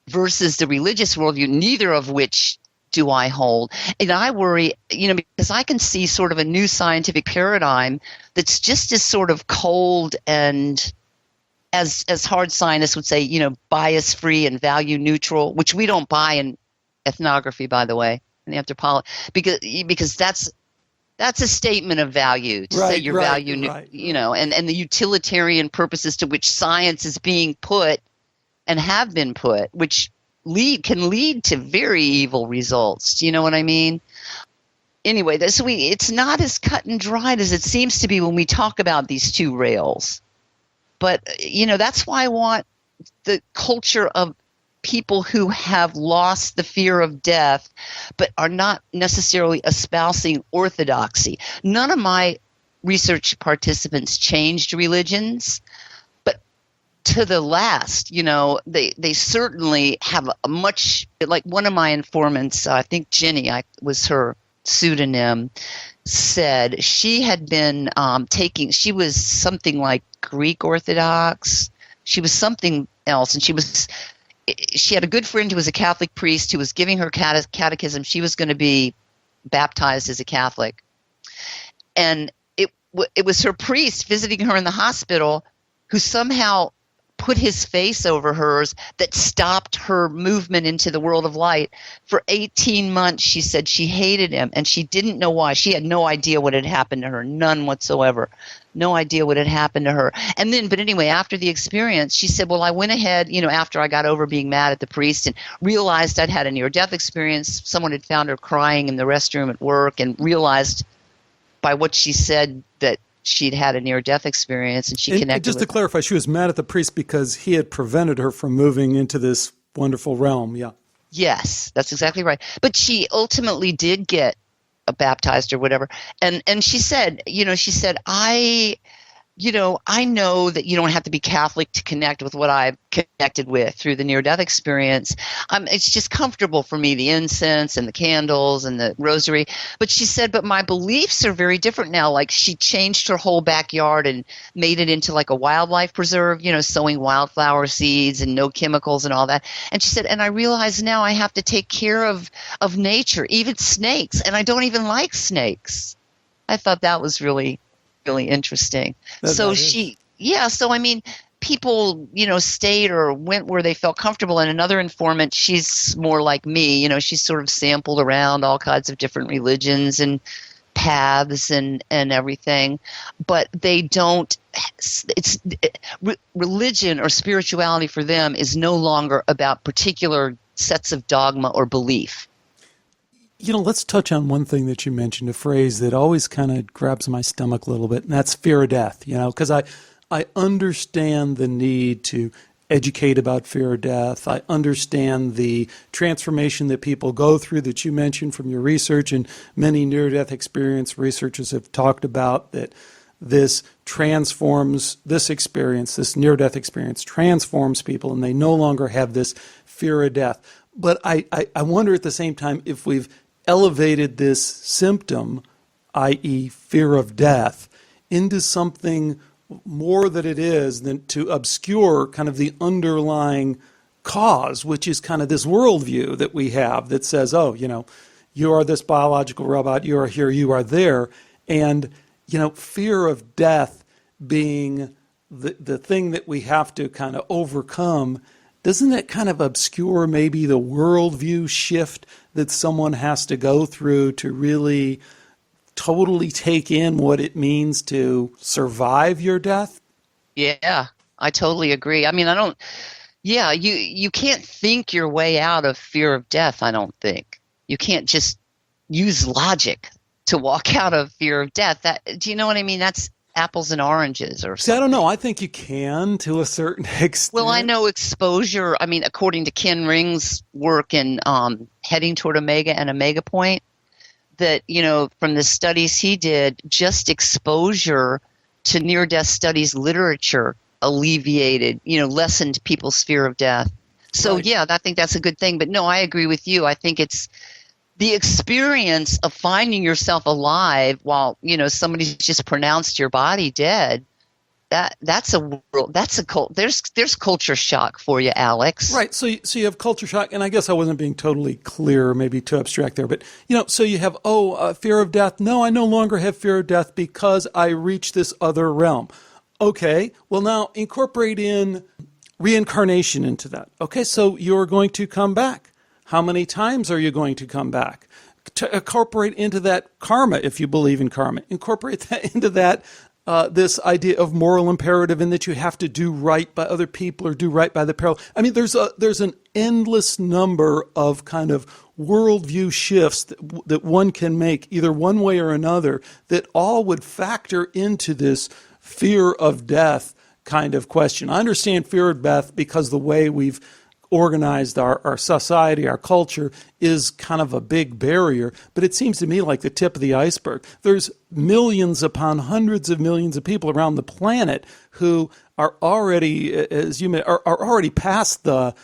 versus the religious worldview, neither of which do I hold. And I worry, because I can see sort of a new scientific paradigm that's just as sort of cold and, as hard scientists would say, bias-free and value-neutral, which we don't buy in ethnography, by the way, in anthropology, because that's a statement of value to say your value, and the utilitarian purposes to which science is being put and have been put, which can lead to very evil results. Do you know what I mean? Anyway, it's not as cut and dried as it seems to be when we talk about these two rails. But, that's why I want the culture of people who have lost the fear of death but are not necessarily espousing orthodoxy. None of my research participants changed religions, but to the last, they certainly have a much, like one of my informants, I think Jenny was her pseudonym, said she had been she was something like Greek Orthodox. She was something else, and she had a good friend who was a Catholic priest who was giving her catechism. She was going to be baptized as a Catholic. And it was her priest visiting her in the hospital who somehow put his face over hers that stopped her movement into the world of light. For 18 months, she said she hated him, and she didn't know why. She had no idea what had happened to her, none whatsoever. No idea what had happened to her. And then, but anyway, after the experience, she said, well, I went ahead, after I got over being mad at the priest and realized I'd had a near-death experience. Someone had found her crying in the restroom at work and realized by what she said that she'd had a near-death experience, and she connected just with to clarify, she was mad at the priest because he had prevented her from moving into this wonderful realm. Yeah. Yes, that's exactly right. But she ultimately did get baptized or whatever. And she said, I know that you don't have to be Catholic to connect with what I've connected with through the near-death experience. It's just comfortable for me, the incense and the candles and the rosary. But she said, but my beliefs are very different now. Like, she changed her whole backyard and made it into like a wildlife preserve, sowing wildflower seeds and no chemicals and all that. And she said, and I realize now I have to take care of nature, even snakes, and I don't even like snakes. I thought that was really interesting. So I mean, people, stayed or went where they felt comfortable. And another informant, she's more like me, she's sort of sampled around all kinds of different religions and paths and everything, but they don't, religion or spirituality for them is no longer about particular sets of dogma or belief. Let's touch on one thing that you mentioned, a phrase that always kind of grabs my stomach a little bit, and that's fear of death, because I understand the need to educate about fear of death. I understand the transformation that people go through that you mentioned from your research, and many near-death experience researchers have talked about that this transforms this experience, this near-death experience transforms people, and they no longer have this fear of death. But I wonder at the same time if we've elevated this symptom, i.e. fear of death, into something more that it is than to obscure kind of the underlying cause, which is kind of this worldview that we have that says, you are this biological robot, you are here, you are there. And, fear of death being the thing that we have to kind of overcome. Doesn't that kind of obscure maybe the worldview shift that someone has to go through to really totally take in what it means to survive your death? Yeah, I totally agree. I mean, you can't think your way out of fear of death, I don't think. You can't just use logic to walk out of fear of death. Do you know what I mean? That's apples and oranges or something. See, I don't know. I think you can to a certain extent. Well, I know exposure. I mean, according to Ken Ring's work in Heading Toward Omega and Omega Point, that, from the studies he did, just exposure to near-death studies literature alleviated, lessened people's fear of death. So, right. Yeah, I think that's a good thing. But no, I agree with you. I think it's the experience of finding yourself alive while, somebody's just pronounced your body dead. That's there's culture shock for you, Alex. Right. So you have culture shock, and I guess I wasn't being totally clear, maybe too abstract there, but so you have fear of death. No, I no longer have fear of death because I reach this other realm. Okay. Well, now incorporate in reincarnation into that. Okay. So you're going to come back. How many times are you going to come back? To incorporate into that karma, if you believe in karma. Incorporate that into that. This idea of moral imperative, and that you have to do right by other people or do right by the parallel. I mean, there's an endless number of kind of worldview shifts that one can make either one way or another that all would factor into this fear of death kind of question. I understand fear of death because the way we've organized our society, our culture, is kind of a big barrier, but it seems to me like the tip of the iceberg. There's millions upon hundreds of millions of people around the planet who are already, as you may, are already past the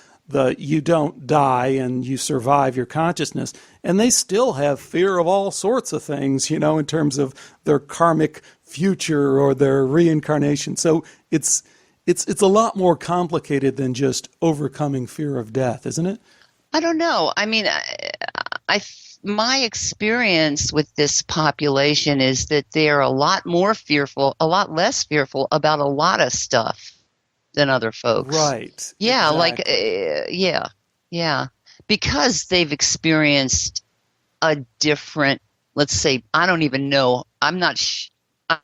you don't die and you survive your consciousness, and they still have fear of all sorts of things, in terms of their karmic future or their reincarnation. So it's a lot more complicated than just overcoming fear of death, isn't it? I don't know. I mean, my experience with this population is that they're a lot more fearful, a lot less fearful about a lot of stuff than other folks. Right. Yeah, Exactly. yeah. Because they've experienced a different, let's say, I don't even know. I'm not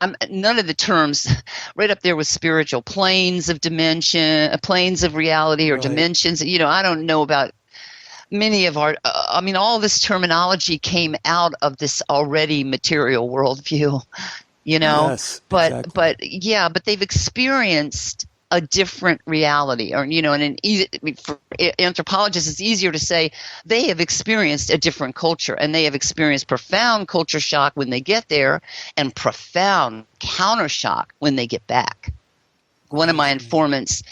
I'm none of the terms right up there with spiritual planes of dimension, planes of reality or Right. dimensions. I don't know about many of our, all this terminology came out of this already material worldview, Yes, exactly. but they've experienced a different reality, or for anthropologists, it's easier to say they have experienced a different culture, and they have experienced profound culture shock when they get there, and profound counter shock when they get back. One of my informants,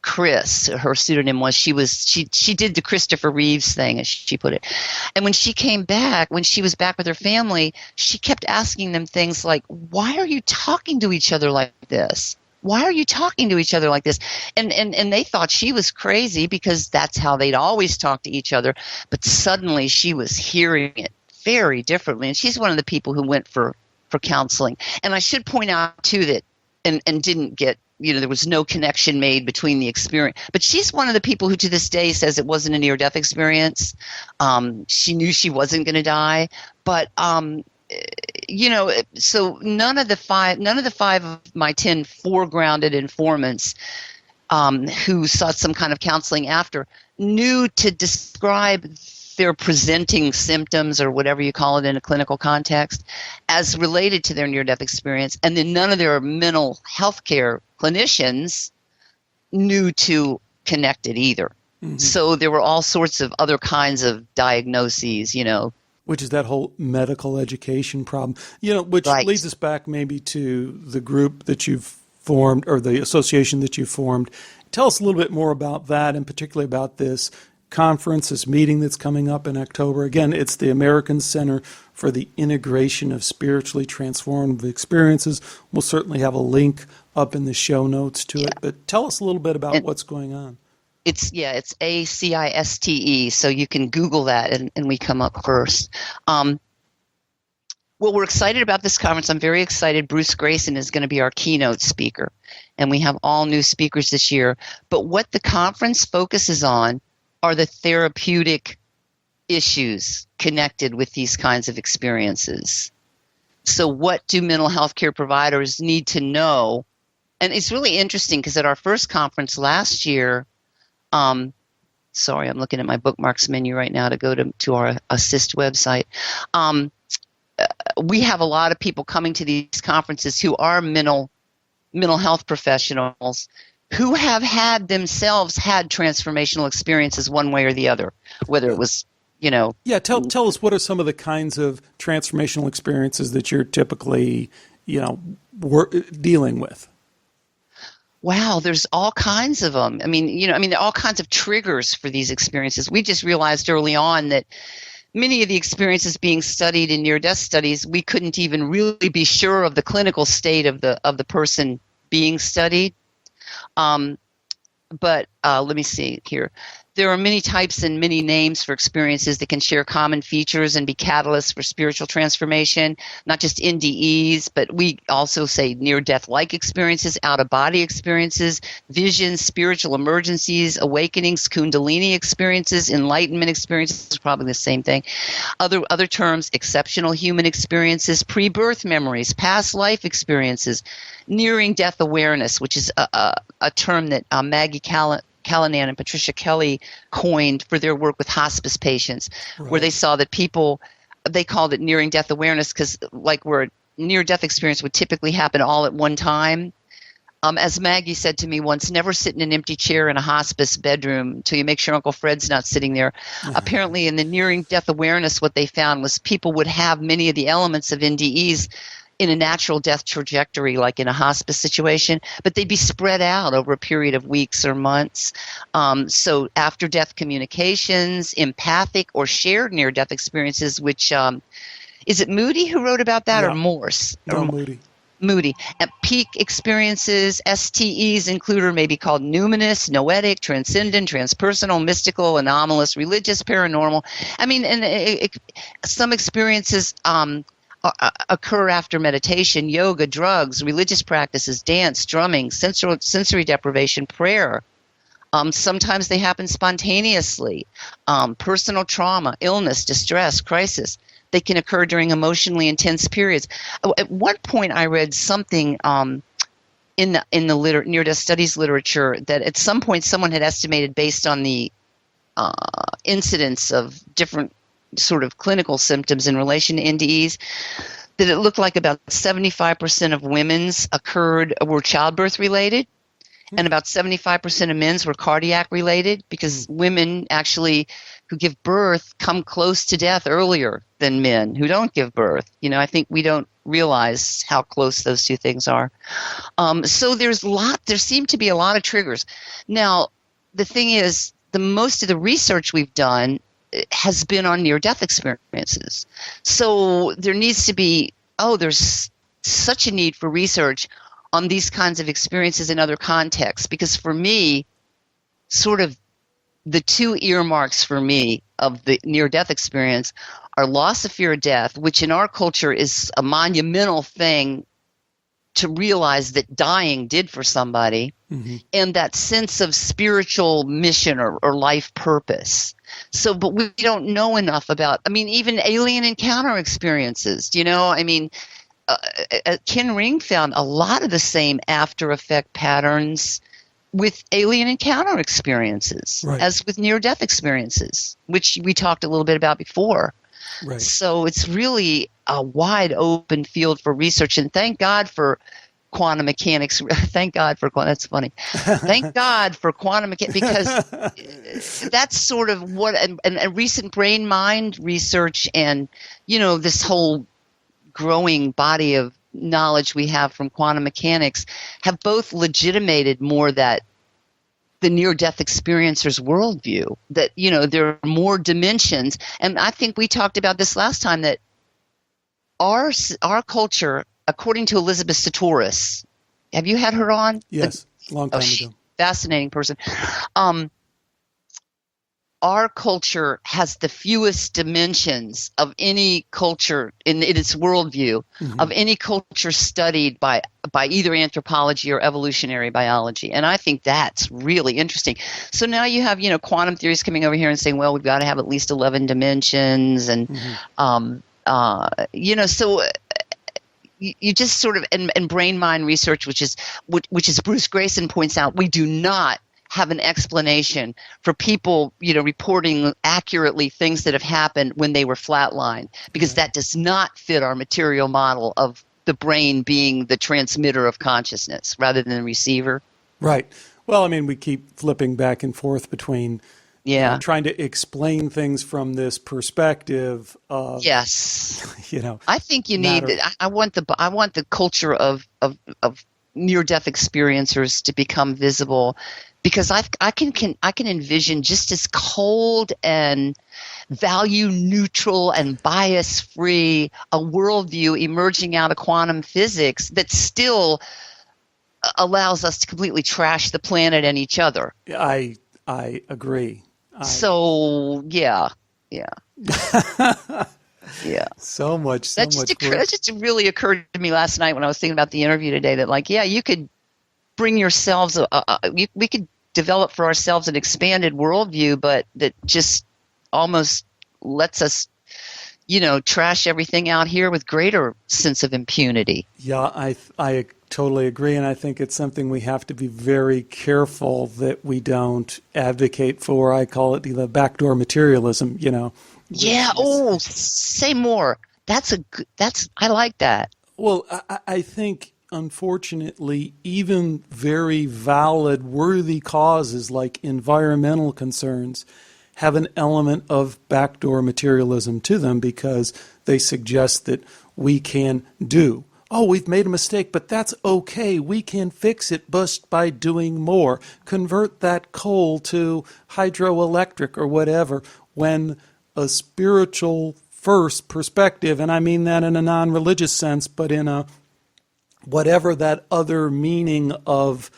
Chris, her pseudonym was, she did the Christopher Reeves thing, as she put it. And when she came back, when she was back with her family, she kept asking them things like, why are you talking to each other like this? Why are you talking to each other like this? And they thought she was crazy because that's how they'd always talk to each other. But suddenly she was hearing it very differently. And she's one of the people who went for counseling. And I should point out, too, that and didn't get, there was no connection made between the experience. But she's one of the people who to this day says it wasn't a near-death experience. She knew she wasn't going to die. But, so none of the five of my 10 foregrounded informants who sought some kind of counseling after knew to describe their presenting symptoms, or whatever you call it in a clinical context, as related to their near-death experience. And then none of their mental health care clinicians knew to connect it either. Mm-hmm. So there were all sorts of other kinds of diagnoses, Which is that whole medical education problem, which right. leads us back maybe to the group that you've formed, or the association that you've formed. Tell us a little bit more about that, and particularly about this conference, this meeting that's coming up in October. Again, it's the American Center for the Integration of Spiritually Transformative Experiences. We'll certainly have a link up in the show notes to it, but tell us a little bit about what's going on. It's ACISTE, so you can Google that and we come up first. Well, we're excited about this conference. I'm very excited. Bruce Grayson is going to be our keynote speaker, and we have all new speakers this year. But what the conference focuses on are the therapeutic issues connected with these kinds of experiences. So what do mental health care providers need to know? And it's really interesting because at our first conference last year, sorry, I'm looking at my bookmarks menu right now to go to our Assist website. We have a lot of people coming to these conferences who are mental health professionals who have themselves had transformational experiences one way or the other, whether it was, Yeah, tell us, what are some of the kinds of transformational experiences that you're typically, dealing with? Wow, there's all kinds of them. There are all kinds of triggers for these experiences. We just realized early on that many of the experiences being studied in near-death studies, we couldn't even really be sure of the clinical state of the person being studied. But let me see here. There are many types and many names for experiences that can share common features and be catalysts for spiritual transformation, not just NDEs, but we also say near-death-like experiences, out-of-body experiences, visions, spiritual emergencies, awakenings, kundalini experiences, enlightenment experiences, probably the same thing. Other terms, exceptional human experiences, pre-birth memories, past life experiences, nearing death awareness, which is a term that Maggie Callanan and Patricia Kelly coined for their work with hospice patients, right, where they saw that people, they called it nearing death awareness because where near-death experience would typically happen all at one time. As Maggie said to me once, never sit in an empty chair in a hospice bedroom until you make sure Uncle Fred's not sitting there. Apparently in the nearing death awareness, what they found was people would have many of the elements of NDEs in a natural death trajectory, like in a hospice situation, but they'd be spread out over a period of weeks or months. So after-death communications, empathic or shared near-death experiences, which, is it Moody who wrote about that, or Morse? No, Moody. Moody. And peak experiences, STEs include or may be called numinous, noetic, transcendent, transpersonal, mystical, anomalous, religious, paranormal. Some experiences occur after meditation, yoga, drugs, religious practices, dance, drumming, sensory deprivation, prayer. Sometimes they happen spontaneously. Personal trauma, illness, distress, crisis. They can occur during emotionally intense periods. At one point, I read something in the near-death studies literature that at some point someone had estimated, based on the incidence of different sort of clinical symptoms in relation to NDEs, that it looked like about 75% of women's were childbirth related, and about 75% of men's were cardiac related, because women actually who give birth come close to death earlier than men who don't give birth. I think we don't realize how close those two things are. So there seem to be a lot of triggers. Now, the thing is, most of the research we've done has been on near-death experiences. So there needs to be, there's such a need for research on these kinds of experiences in other contexts, because for me, sort of the two earmarks for me of the near-death experience are loss of fear of death, which in our culture is a monumental thing to realize that dying did for somebody, and that sense of spiritual mission or life purpose. So, but we don't know enough about, even alien encounter experiences, Ken Ring found a lot of the same after effect patterns with alien encounter experiences as with near-death experiences, which we talked a little bit about before. Right. So it's really a wide open field for research, and thank God for quantum mechanics. Thank God for that's funny. Thank God for quantum mechanics, because that's sort of what and recent brain-mind research and this whole growing body of knowledge we have from quantum mechanics have both legitimated more that the near-death experiencer's worldview, that, there are more dimensions. And I think we talked about this last time, that our culture, according to Elizabeth Sahtouris, have you had her on? Yes, long time ago. Fascinating person. Our culture has the fewest dimensions of any culture in its worldview, of any culture studied by either anthropology or evolutionary biology. And I think that's really interesting. So now you have, quantum theories coming over here and saying, well, we've got to have at least 11 dimensions. And, so you just sort of, and brain-mind research, which is Bruce Grayson points out, we do not have an explanation for people, reporting accurately things that have happened when they were flatlined, because that does not fit our material model of the brain being the transmitter of consciousness rather than the receiver. Right. Well, we keep flipping back and forth between trying to explain things from this perspective of I think you need I want the culture of near-death experiencers to become visible, because I can envision just as cold and value neutral and bias free a worldview emerging out of quantum physics that still allows us to completely trash the planet and each other. I agree. So yeah. Yeah. So much. That just really occurred to me last night when I was thinking about the interview today, that you could bring yourselves, we could develop for ourselves an expanded worldview, but that just almost lets us, trash everything out here with greater sense of impunity. Yeah, I totally agree. And I think it's something we have to be very careful that we don't advocate for. I call it the backdoor materialism, Yeah. Oh, say more. I like that. Well, I think, unfortunately, even very valid, worthy causes like environmental concerns have an element of backdoor materialism to them, because they suggest that we can do. Oh, we've made a mistake, but that's okay. We can fix it just by doing more. Convert that coal to hydroelectric or whatever, when a spiritual first perspective, and I mean that in a non-religious sense, but in a whatever that other meaning of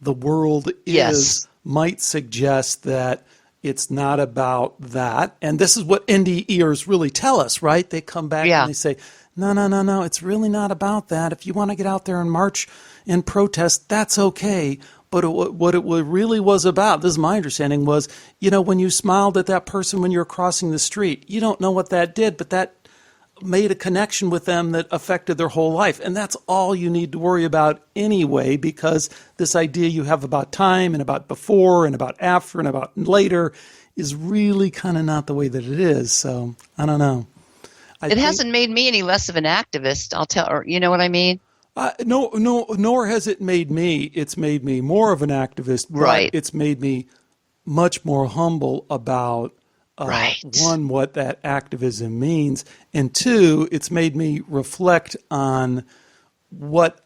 the world is, might suggest that it's not about that. And this is what NDEers really tell us, right? They come back and they say, no, it's really not about that. If you want to get out there and march and protest, that's okay. But what it really was about, this is my understanding, was, when you smiled at that person when you were crossing the street, you don't know what that did, but that made a connection with them that affected their whole life. And that's all you need to worry about anyway, because this idea you have about time and about before and about after and about later is really kind of not the way that it is. So I don't know. It hasn't made me any less of an activist, I'll tell, or you know what I mean? No, nor has it made me. It's made me more of an activist, but right. It's made me much more humble about, right. one, what that activism means, and two, it's made me reflect on what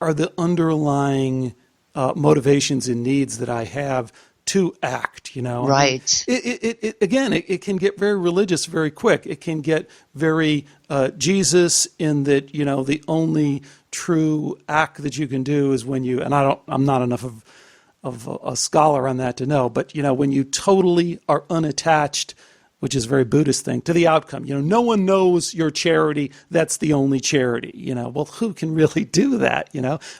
are the underlying motivations and needs that I have to act, Right. It can get very religious very quick. It can get very Jesus in that, the only true act that you can do is when you, and I'm not enough of a scholar on that to know, but, when you totally are unattached, which is a very Buddhist thing, to the outcome. No one knows your charity. That's the only charity. Well, who can really do that,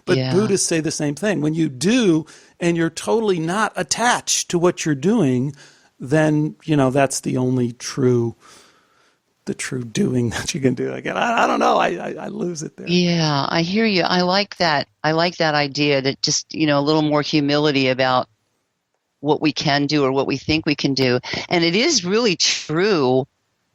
But yeah. Buddhists say the same thing. When you do and you're totally not attached to what you're doing, then, that's the only true doing that you can do. Again, I don't know. I lose it there. Yeah, I hear you. I like that. I like that idea that just, a little more humility about what we can do or what we think we can do. And it is really true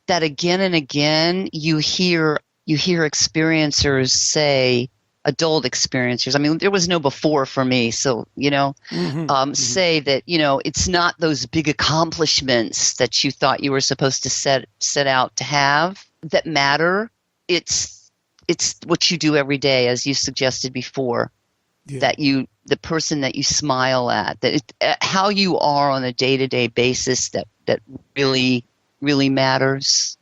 that again and again you hear experiencers say, adult experiencers, I mean, there was no before for me, so say that it's not those big accomplishments that you thought you were supposed to set out to have that matter. It's what you do every day, as you suggested before. Yeah. The person that you smile at, how you are on a day-to-day basis, that really, really matters.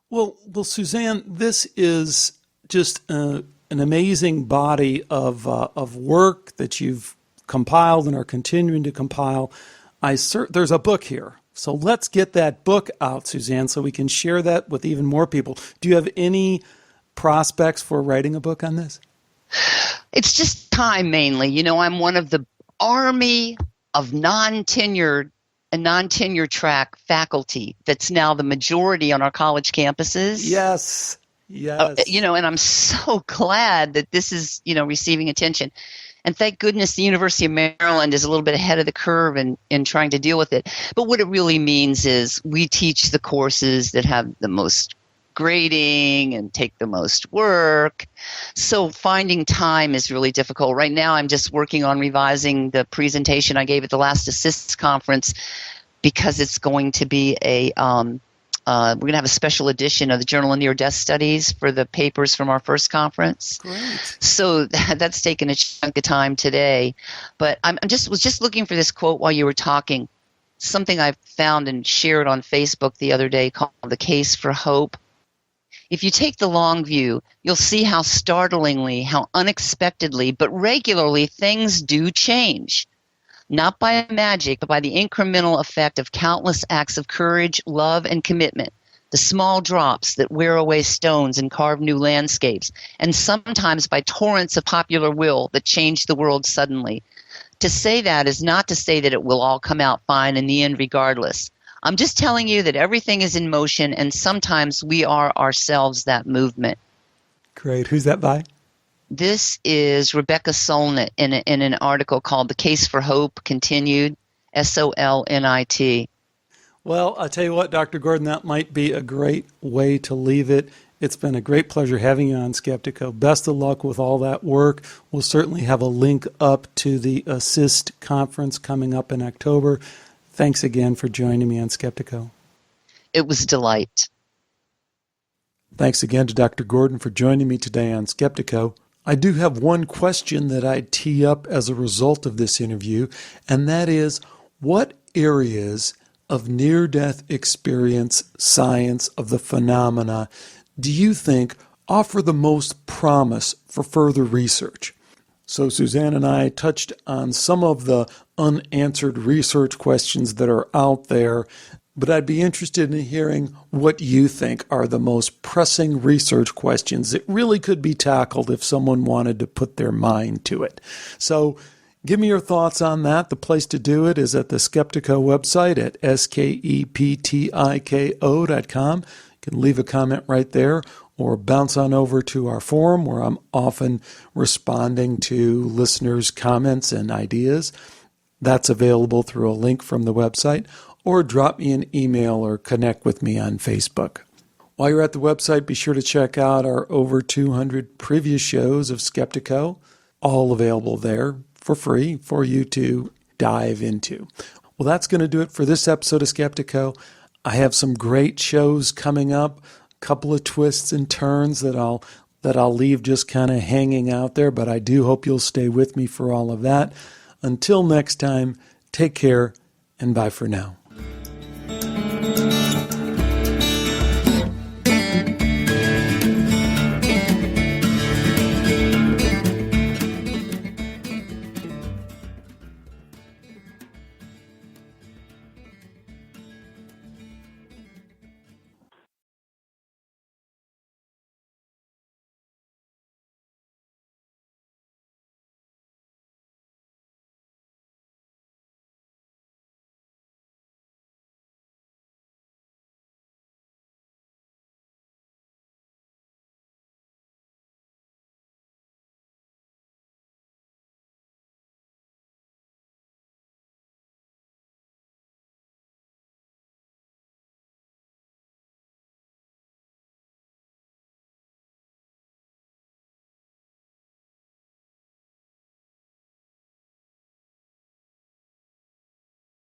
Well, Suzanne, this is just an amazing body of work that you've compiled and are continuing to compile. There's a book here, so let's get that book out, Suzanne, so we can share that with even more people. Do you have any prospects for writing a book on this? It's just time, mainly. I'm one of the army of non-tenured and non-tenure track faculty that's now the majority on our college campuses. Yes. And I'm so glad that this is, receiving attention. And thank goodness the University of Maryland is a little bit ahead of the curve in trying to deal with it. But what it really means is we teach the courses that have the most grading and take the most work. So finding time is really difficult. Right now I'm just working on revising the presentation I gave at the last Assists conference, because it's going to be we're going to have a special edition of the Journal of Near-Death Studies for the papers from our first conference. Great. So that's taken a chunk of time today. But was just looking for this quote while you were talking, something I found and shared on Facebook the other day called The Case for Hope. If you take the long view, you'll see how startlingly, how unexpectedly, but regularly things do change. Not by magic, but by the incremental effect of countless acts of courage, love, and commitment, the small drops that wear away stones and carve new landscapes, and sometimes by torrents of popular will that change the world suddenly. To say that is not to say that it will all come out fine in the end regardless. I'm just telling you that everything is in motion, and sometimes we are ourselves that movement. Great. Who's that by? This is Rebecca Solnit in an article called The Case for Hope Continued, SOLNIT. Well, I'll tell you what, Dr. Gordon, that might be a great way to leave it. It's been a great pleasure having you on Skeptiko. Best of luck with all that work. We'll certainly have a link up to the Assist conference coming up in October. Thanks again for joining me on Skeptiko. It was a delight. Thanks again to Dr. Gordon for joining me today on Skeptiko. I do have one question that I'd tee up as a result of this interview, and that is, what areas of near-death experience science of the phenomena do you think offer the most promise for further research? So Suzanne and I touched on some of the unanswered research questions that are out there but I'd be interested in hearing what you think are the most pressing research questions that really could be tackled if someone wanted to put their mind to it. So give me your thoughts on that. The place to do it is at the Skeptiko website at skeptiko.com. You can leave a comment right there or bounce on over to our forum where I'm often responding to listeners' comments and ideas. That's available through a link from the website, or drop me an email or connect with me on Facebook. While you're at the website, be sure to check out our over 200 previous shows of Skeptiko, all available there for free for you to dive into. Well, that's going to do it for this episode of Skeptiko. I have some great shows coming up, a couple of twists and turns that I'll leave just kind of hanging out there, but I do hope you'll stay with me for all of that. Until next time, take care and bye for now.